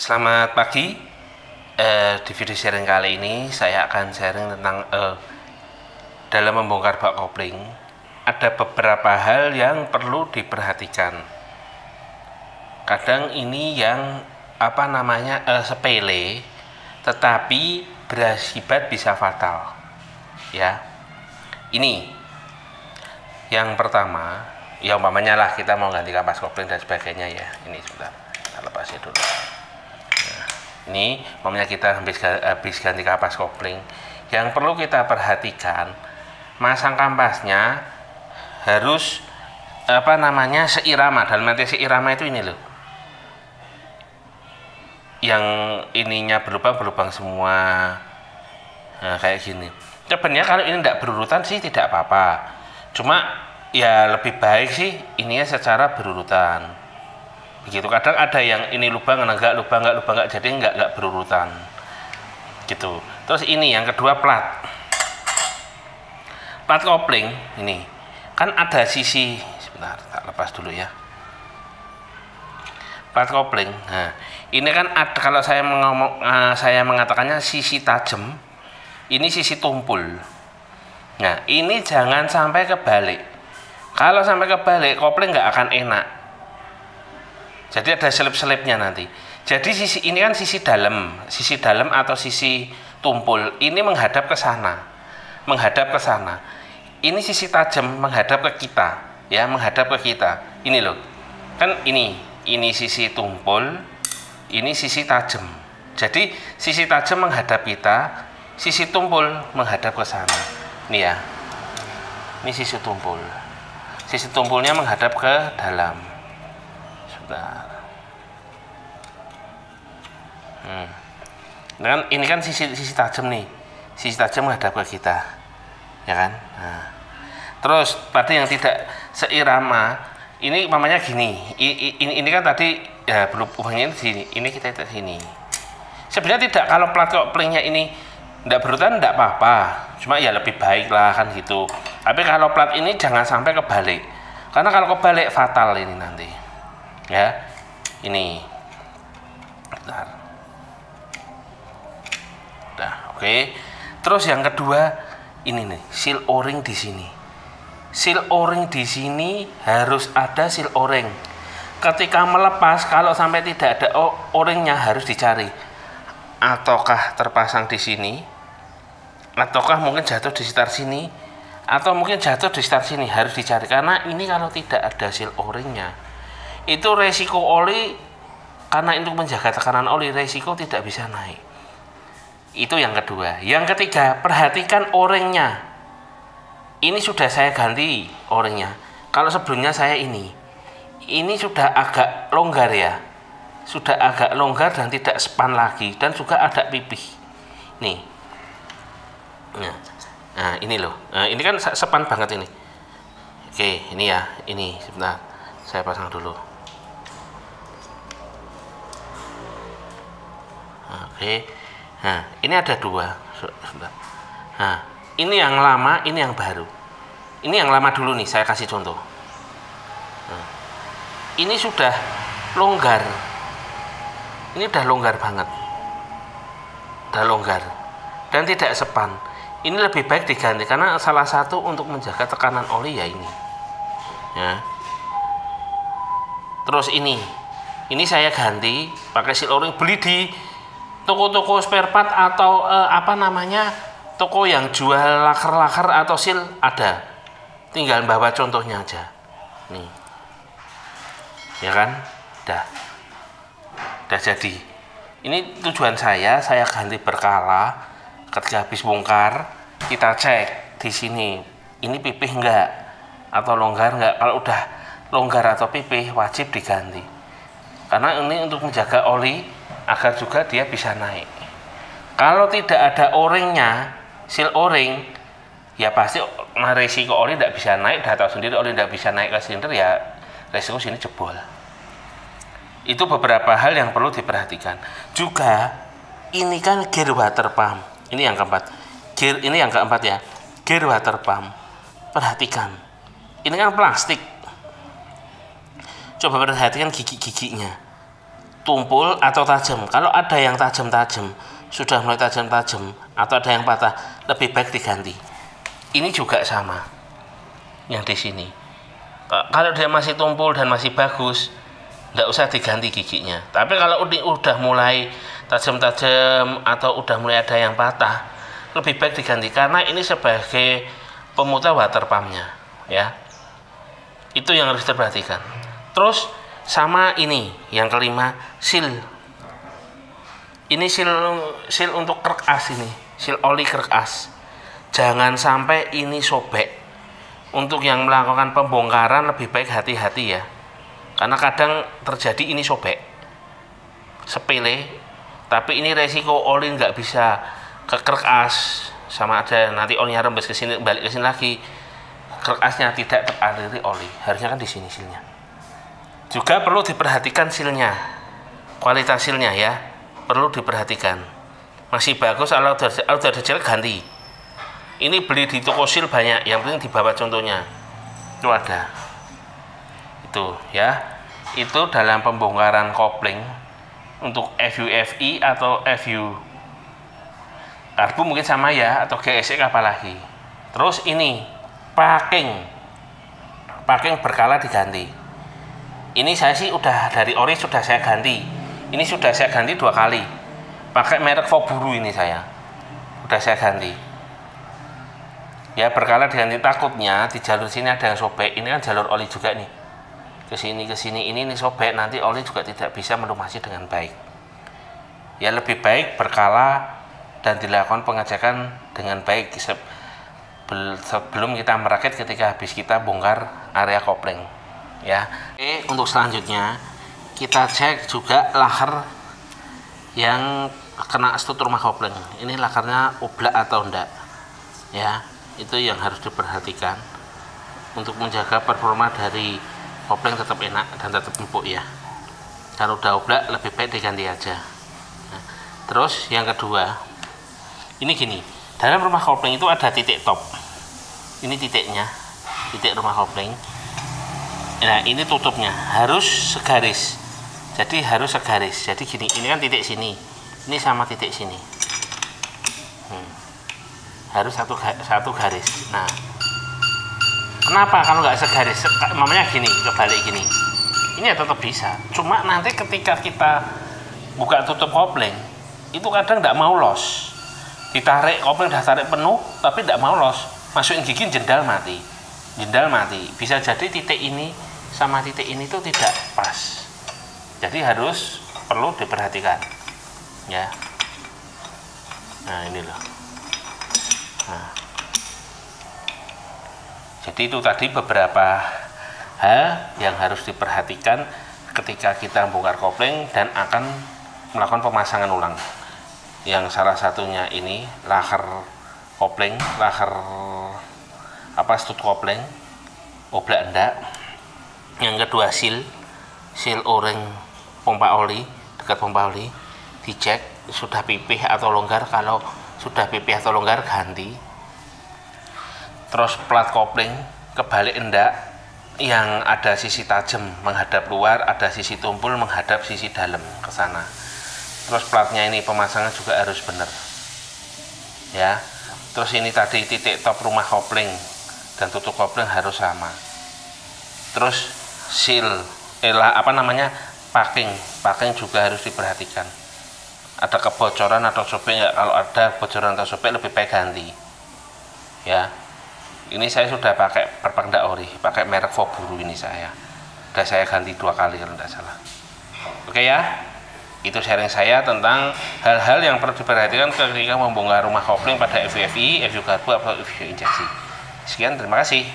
Selamat pagi. Di video sharing kali ini saya akan sharing tentang dalam membongkar bak kopling ada beberapa hal yang perlu diperhatikan. Kadang ini yang sepele, tetapi berakibat bisa fatal. Ya, ini yang pertama. Ya umpamanya lah kita mau ganti kapas kopling dan sebagainya ya. Ini sebentar, kita lepasin dulu. Ini umpamanya kita habis ganti kapas kopling, yang perlu kita perhatikan, masang kampasnya harus seirama. Dalam arti seirama itu ini loh, yang ininya berlubang semua. Nah, kayak gini. Sebenarnya kalau ini tidak berurutan sih tidak apa-apa, cuma ya lebih baik sih ininya secara berurutan. Begitu. Kadang ada yang ini lubang enggak, jadi enggak berurutan gitu. Terus ini yang kedua, plat kopling ini kan ada sisi, sebentar tak lepas dulu ya, plat kopling. Nah ini kan ada, kalau saya mengatakannya sisi tajam, ini sisi tumpul. Nah ini jangan sampai kebalik. Kalau sampai kebalik, kopling nggak akan enak. Jadi ada selip-selipnya nanti. Jadi sisi ini kan sisi dalam atau sisi tumpul. Ini menghadap ke sana, Ini sisi tajam menghadap ke kita, ya, menghadap ke kita. Ini loh, kan ini sisi tumpul, ini sisi tajam. Jadi sisi tajam menghadap kita, sisi tumpul menghadap ke sana. Ini ya, ini sisi tumpul. Sisi tumpulnya menghadap ke dalam. Sebentar. Ini kan sisi tajam nih. Sisi tajam menghadap ke kita. Ya kan? Nah. Terus pada yang tidak seirama, ini namanya gini. Ini kan tadi ya berhubungnya di sini. Ini kita di sini. Sebenarnya tidak, kalau plat koplingnya ini tidak berurutan tidak apa-apa. Cuma ya lebih baik lah kan gitu. Tapi kalau plat ini jangan sampai kebalik, karena kalau kebalik fatal ini nanti. Ya, ini. Bentar. Udah, oke. Terus yang kedua, ini nih, seal o-ring di sini. Seal o-ring di sini harus ada seal o-ring. Ketika melepas, kalau sampai tidak ada o-ringnya harus dicari. Ataukah terpasang di sini, ataukah mungkin jatuh di sekitar sini, atau mungkin jatuh di sekitar sini, harus dicari. Karena ini kalau tidak ada seal o-ringnya, itu resiko oli, karena untuk menjaga tekanan oli, resiko tidak bisa naik. Itu yang kedua. Yang ketiga, perhatikan o-ringnya. Ini sudah saya ganti o-ringnya. Kalau sebelumnya saya ini sudah agak longgar ya, sudah agak longgar dan tidak span lagi, dan juga ada pipih nih. Nah ini loh, ini kan sepan banget ini. Oke, ini ya, ini sebentar saya pasang dulu. Oke, nah ini ada dua. Sebentar. Nah ini yang lama, ini yang baru. Ini yang lama dulu nih, saya kasih contoh. Nah, ini sudah longgar. Ini udah longgar banget, udah longgar dan tidak sepan. Ini lebih baik diganti, karena salah satu untuk menjaga tekanan oli ya ini. Ya. Terus ini saya ganti pakai seal o-ring, beli di toko-toko spare part atau toko yang jual laker atau seal ada. Tinggal bawa contohnya aja. Nih, ya kan, dah jadi. Ini tujuan saya ganti berkala. Ketika habis bongkar, kita cek di sini, ini pipih enggak atau longgar enggak. Kalau udah longgar atau pipih, wajib diganti. Karena ini untuk menjaga oli agar juga dia bisa naik. Kalau tidak ada o-ringnya, seal o-ring, ya pasti resiko oli tidak bisa naik. Udah tahu sendiri, oli tidak bisa naik ke silinder, ya resiko sini jebol. Itu beberapa hal yang perlu diperhatikan. Juga ini kan gear water pump. Ini yang keempat. Ini yang keempat ya. Gear water pump. Perhatikan. Ini kan plastik. Coba perhatikan gigi-giginya. tumpul atau tajam. Kalau ada yang tajam-tajam, sudah mulai tajam-tajam atau ada yang patah, lebih baik diganti. Ini juga sama yang di sini. Kalau dia masih tumpul dan masih bagus, tidak usah diganti giginya. Tapi kalau udah mulai tajam-tajam atau udah mulai ada yang patah, lebih baik diganti karena ini sebagai pemutar water pumpnya, ya. Itu yang harus diperhatikan. Terus sama ini yang kelima, seal. Ini seal untuk krek as ini, seal oli krek as. Jangan sampai ini sobek. Untuk yang melakukan pembongkaran lebih baik hati-hati ya. Karena kadang terjadi ini sobek. Sepele, tapi ini resiko oli nggak bisa ke krek as, sama ada nanti olinya rembes ke sini, balik ke sini lagi. Krek asnya tidak teraliri oli. Harusnya kan di sini silnya. Juga perlu diperhatikan silnya. Kualitas silnya ya, perlu diperhatikan. Masih bagus, kalau udah ada jelek ganti. Ini beli di toko sil banyak, yang penting di bawah contohnya itu ada. Itu ya, itu dalam pembongkaran kopling untuk FUFI atau FU karbu mungkin sama ya, atau GSX apalagi. Terus ini packing berkala diganti. Ini saya sih udah dari ori sudah saya ganti. Ini sudah saya ganti 2 kali. Pakai merek Foburu ini saya udah saya ganti. Ya berkala diganti, takutnya di jalur sini ada yang sobek. Ini kan jalur oli juga nih, ke sini ini sobek, nanti oli juga tidak bisa melumasi dengan baik. Ya lebih baik berkala dan dilakukan pengecekan dengan baik sebelum kita merakit ketika habis kita bongkar area kopling ya. Untuk selanjutnya kita cek juga laker yang kena stut rumah kopling. Ini lakernya oblak atau enggak ya. Itu yang harus diperhatikan untuk menjaga performa dari kopling tetap enak dan tetap empuk ya. Kalau udah oblak lebih baik diganti aja. Nah, terus yang kedua, ini gini, dalam rumah kopling itu ada titik top. Ini titiknya, titik rumah kopling. Nah ini tutupnya harus segaris. Jadi harus segaris. Jadi gini, ini kan titik sini, ini sama titik sini. Harus satu garis. Nah, kenapa kalau nggak segaris? Mamanya gini, kebalik gini. Ini ya tetap bisa. Cuma nanti ketika kita buka tutup kopling, itu kadang nggak mau los. Ditarik kopling udah tarik penuh, tapi nggak mau los. Masukin gigi jendal mati. Bisa jadi titik ini sama titik ini tuh tidak pas. Jadi harus perlu diperhatikan, ya. Nah ini loh. Nah, jadi itu tadi beberapa hal yang harus diperhatikan ketika kita bongkar kopling dan akan melakukan pemasangan ulang. Yang salah satunya ini laker kopling, stut kopling, oblak enggak. Yang kedua seal o-ring pompa oli, dekat pompa oli dicek sudah pipih atau longgar. Kalau sudah pipih atau longgar ganti. Terus plat kopling kebalik enggak, yang ada sisi tajam menghadap luar, ada sisi tumpul menghadap sisi dalam ke sana. Terus platnya ini pemasangan juga harus benar ya. Terus ini tadi titik top rumah kopling dan tutup kopling harus sama. Terus seal packing juga harus diperhatikan. Ada kebocoran atau sobek ya, kalau ada bocoran atau sobek lebih baik ganti ya. Ini saya sudah pakai perpangda ori, pakai merek Foburu ini sudah saya ganti 2 kali kalau tidak salah. Oke ya, itu sharing saya tentang hal-hal yang perlu diperhatikan ketika membongkar rumah kopling pada FUFI, FU karbu atau FU injeksi. Sekian, terima kasih.